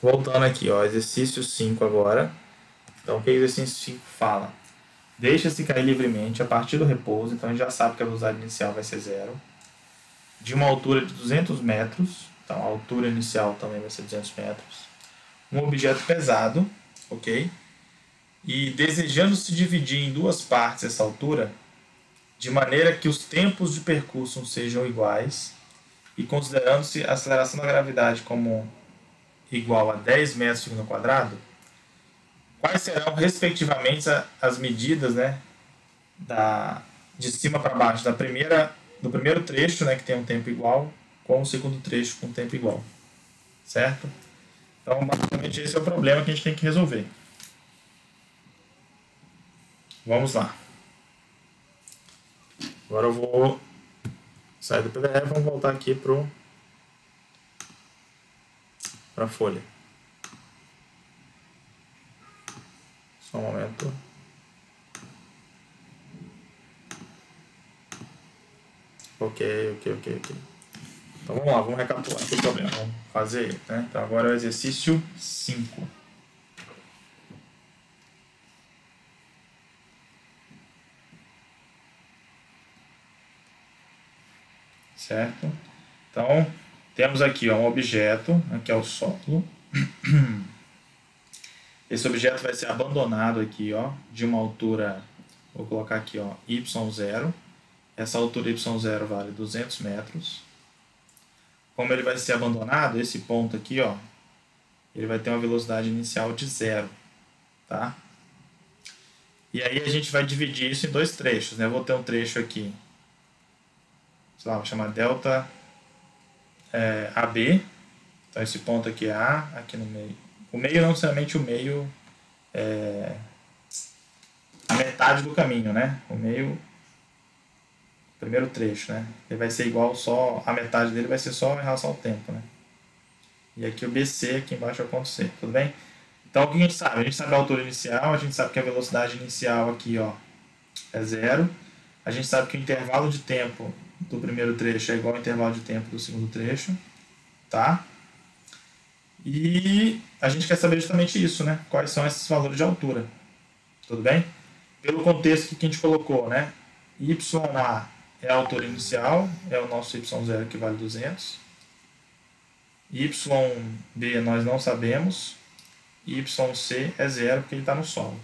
Voltando aqui, ó, exercício 5 agora. Então, o que o exercício 5 fala? Deixa-se cair livremente a partir do repouso, então a gente já sabe que a velocidade inicial vai ser zero, de uma altura de 200 metros, então a altura inicial também vai ser 200 metros, um objeto pesado, ok? E desejando se dividir em duas partes essa altura, de maneira que os tempos de percurso sejam iguais, e considerando-se a aceleração da gravidade como igual a 10 metros por segundo quadrado, quais serão respectivamente as medidas, né, de cima para baixo do primeiro trecho, né, que tem um tempo igual, com o segundo trecho com um tempo igual, certo? Então, basicamente, esse é o problema que a gente tem que resolver. Vamos lá. Agora eu vou sair do PDF, vamos voltar aqui para a folha. Só um momento. Ok. Então vamos lá, vamos recapitular aqui o problema. Vamos fazer ele, né? Então agora é o exercício 5. Certo? Então, temos aqui ó, um objeto, aqui é o solo. Esse objeto vai ser abandonado aqui, ó, de uma altura, vou colocar aqui, ó, y0. Essa altura y0 vale 200 metros. Como ele vai ser abandonado, esse ponto aqui, ó, ele vai ter uma velocidade inicial de 0, tá? E aí a gente vai dividir isso em dois trechos, né? Eu vou ter um trecho aqui, sei lá, vou chamar delta AB. Então esse ponto aqui é A, aqui no meio. O meio não necessariamente o meio a metade do caminho, né? O meio, primeiro trecho, né? Ele vai ser igual só, a metade dele vai ser só em relação ao tempo, né? E aqui o BC, aqui embaixo é o ponto C, tudo bem? Então o que a gente sabe? A gente sabe a altura inicial, a gente sabe que a velocidade inicial aqui, ó, é 0. A gente sabe que o intervalo de tempo do primeiro trecho é igual ao intervalo de tempo do segundo trecho, tá? E a gente quer saber justamente isso, né? Quais são esses valores de altura, tudo bem? Pelo contexto que a gente colocou, né? YA é a altura inicial, é o nosso Y0 que vale 200. YB nós não sabemos. YC é 0 porque ele está no solo.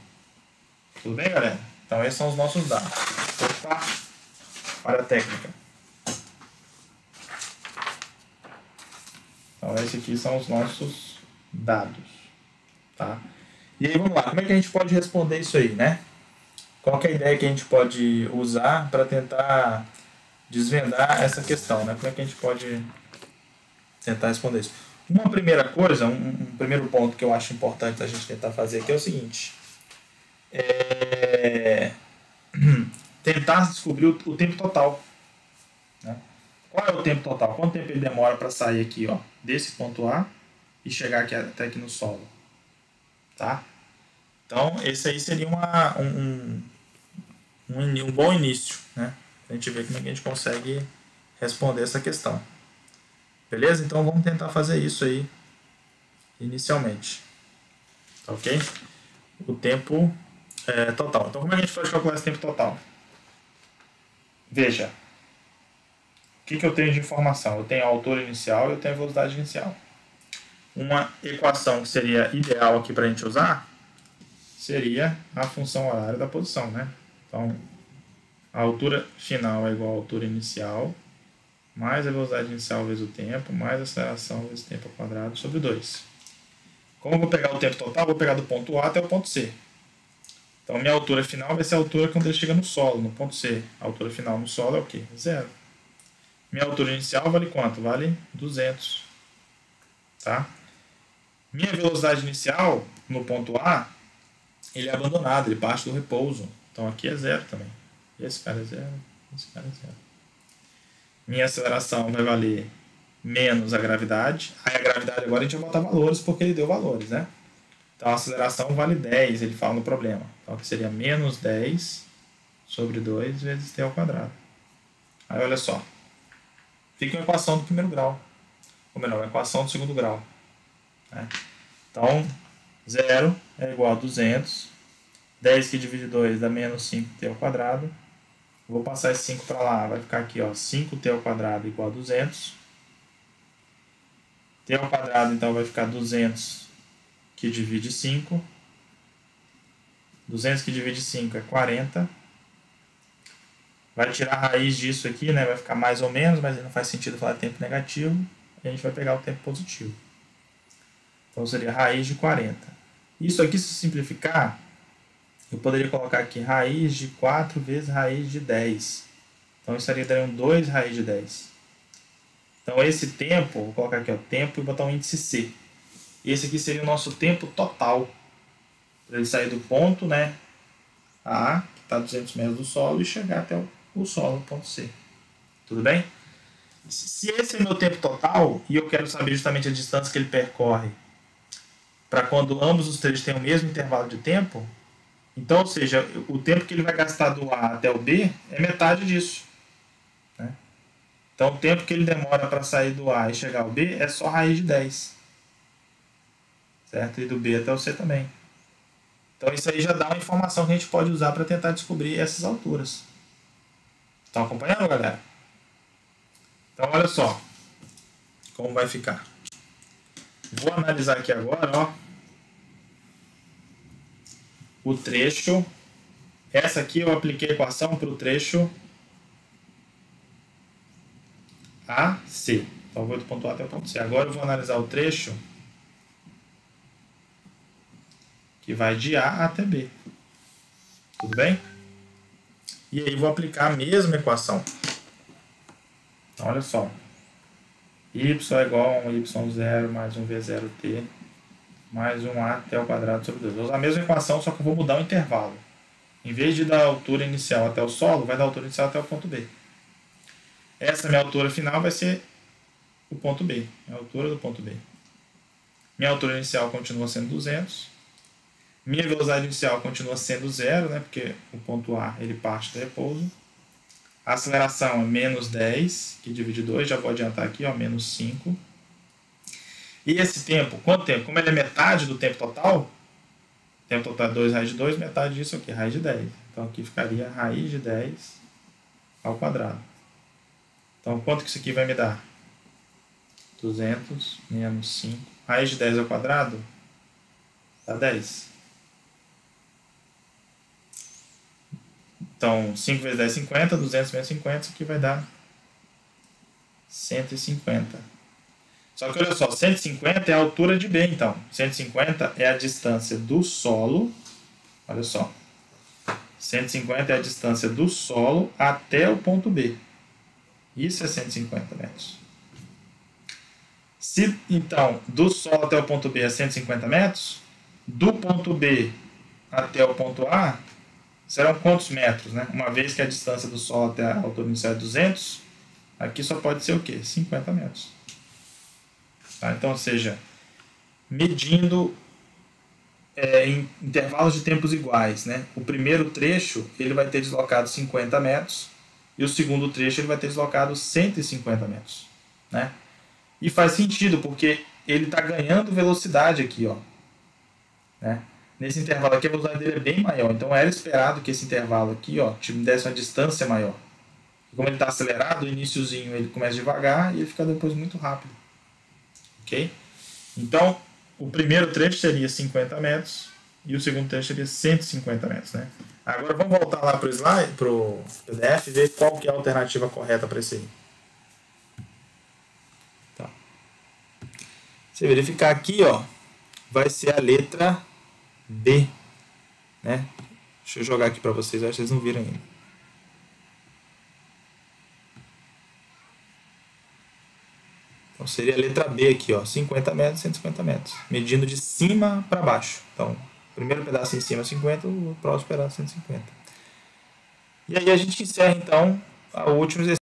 Tudo bem, galera? Então esses são os nossos dados. Opa, para a técnica. Então esses aqui são os nossos dados. Tá? E aí vamos lá, como é que a gente pode responder isso aí, né? Qual que é a ideia que a gente pode usar para tentar desvendar essa questão, né? Como é que a gente pode tentar responder isso? Uma primeira coisa, um primeiro ponto que eu acho importante a gente tentar fazer aqui é o seguinte. Tentar descobrir o tempo total. Né? Qual é o tempo total? Quanto tempo ele demora para sair aqui, ó, desse ponto A e chegar aqui, até aqui no solo? Tá? Então, esse aí seria um bom início, né? A gente ver como é que a gente consegue responder essa questão. Beleza? Então, vamos tentar fazer isso aí inicialmente. Tá ok? O tempo total. Então, como é que a gente pode calcular esse tempo total? Veja. O que eu tenho de informação? Eu tenho a altura inicial e eu tenho a velocidade inicial. Uma equação que seria ideal aqui para a gente usar seria a função horária da posição, né? Então, a altura final é igual à altura inicial, mais a velocidade inicial vezes o tempo, mais a aceleração vezes o tempo ao quadrado sobre 2. Como eu vou pegar o tempo total, eu vou pegar do ponto A até o ponto C. Então, minha altura final vai ser a altura quando ele chega no solo, no ponto C. A altura final no solo é o quê? 0. Minha altura inicial vale quanto? Vale 200. Tá? Minha velocidade inicial no ponto A, ele é abandonado, ele parte do repouso. Então aqui é 0 também. Esse cara é 0, esse cara é 0. Minha aceleração vai valer menos a gravidade. Aí a gravidade agora a gente vai botar valores porque ele deu valores, né? Então a aceleração vale 10, ele fala no problema. Então aqui seria menos 10 sobre 2 vezes t ao quadrado. Aí olha só. Fica uma equação do primeiro grau. Ou melhor, uma equação do segundo grau. Né? Então, 0 é igual a 200. 10 que divide 2 dá menos 5t ao quadrado. Vou passar esse 5 para lá, vai ficar aqui, ó, 5t ao quadrado igual a 200. T ao quadrado, então, vai ficar 200 que divide 5. 200 que divide 5 é 40. Vai tirar a raiz disso aqui, né? Vai ficar mais ou menos, mas não faz sentido falar tempo negativo. E a gente vai pegar o tempo positivo. Então seria raiz de 40. Isso aqui, se simplificar, eu poderia colocar aqui raiz de 4 vezes raiz de 10. Então isso seria 2 raiz de 10. Então esse tempo, vou colocar aqui o tempo e botar um índice C. Esse aqui seria o nosso tempo total. Para ele sair do ponto, né, A, que está a 200 metros do solo, e chegar até o solo, ponto C. Tudo bem? Se esse é meu tempo total, e eu quero saber justamente a distância que ele percorre, para quando ambos os trechos têm o mesmo intervalo de tempo, então, ou seja, o tempo que ele vai gastar do A até o B é metade disso. Né? Então, o tempo que ele demora para sair do A e chegar ao B é só raiz de 10. Certo? E do B até o C também. Então, isso aí já dá uma informação que a gente pode usar para tentar descobrir essas alturas. Estão acompanhando, galera? Então, olha só como vai ficar. Vou analisar aqui agora, ó, o trecho. Essa aqui eu apliquei a equação para o trecho AC. Então, vou do ponto A até o ponto C. Agora eu vou analisar o trecho que vai de A até B. Tudo bem? E aí vou aplicar a mesma equação. Então, olha só. Y é igual a um y0 mais um v0t mais um at ao quadrado sobre 2. Vou usar a mesma equação, só que eu vou mudar o intervalo. Em vez de dar a altura inicial até o solo, vai dar a altura inicial até o ponto B. Essa minha altura final vai ser o ponto B, a altura do ponto B. Minha altura inicial continua sendo 200. Minha velocidade inicial continua sendo 0, né, porque o ponto A ele parte do repouso. A aceleração é menos 10, que divide 2, já vou adiantar aqui, ó, menos 5. E esse tempo, quanto tempo? Como ele é metade do tempo total, o tempo total é 2 raiz de 2, metade disso aqui, raiz de 10. Então aqui ficaria raiz de 10 ao quadrado. Então quanto que isso aqui vai me dar? 200 menos 5. Raiz de 10 ao quadrado dá 10. Então 5 vezes 10 é 50, 200 menos 50, isso aqui vai dar 150. Só que olha só, 150 é a altura de B, então. 150 é a distância do solo. Olha só. 150 é a distância do solo até o ponto B. Isso é 150 metros. Se, então, do solo até o ponto B é 150 metros, do ponto B até o ponto A, serão quantos metros, né? Uma vez que a distância do solo até a altura inicial é 200, aqui só pode ser o quê? 50 metros. Tá? Então, ou seja, medindo em intervalos de tempos iguais, né? O primeiro trecho ele vai ter deslocado 50 metros e o segundo trecho ele vai ter deslocado 150 metros. Né? E faz sentido, porque ele está ganhando velocidade aqui. Ó, né? Nesse intervalo aqui a velocidade dele é bem maior, então era esperado que esse intervalo aqui ó, me desse uma distância maior. Como ele está acelerado, o iniciozinho ele começa devagar e ele fica depois muito rápido. Ok? Então, o primeiro trecho seria 50 metros e o segundo trecho seria 150 metros. Né? Agora vamos voltar lá para o slide, para o PDF e ver qual que é a alternativa correta para esse aí. Tá. Se verificar aqui, ó, vai ser a letra B. Né? Deixa eu jogar aqui para vocês, acho que vocês não viram ainda. Então seria a letra B aqui, ó, 50 metros, 150 metros, medindo de cima para baixo. Então, o primeiro pedaço em cima é 50, o próximo pedaço é 150. E aí a gente encerra então o último exercício.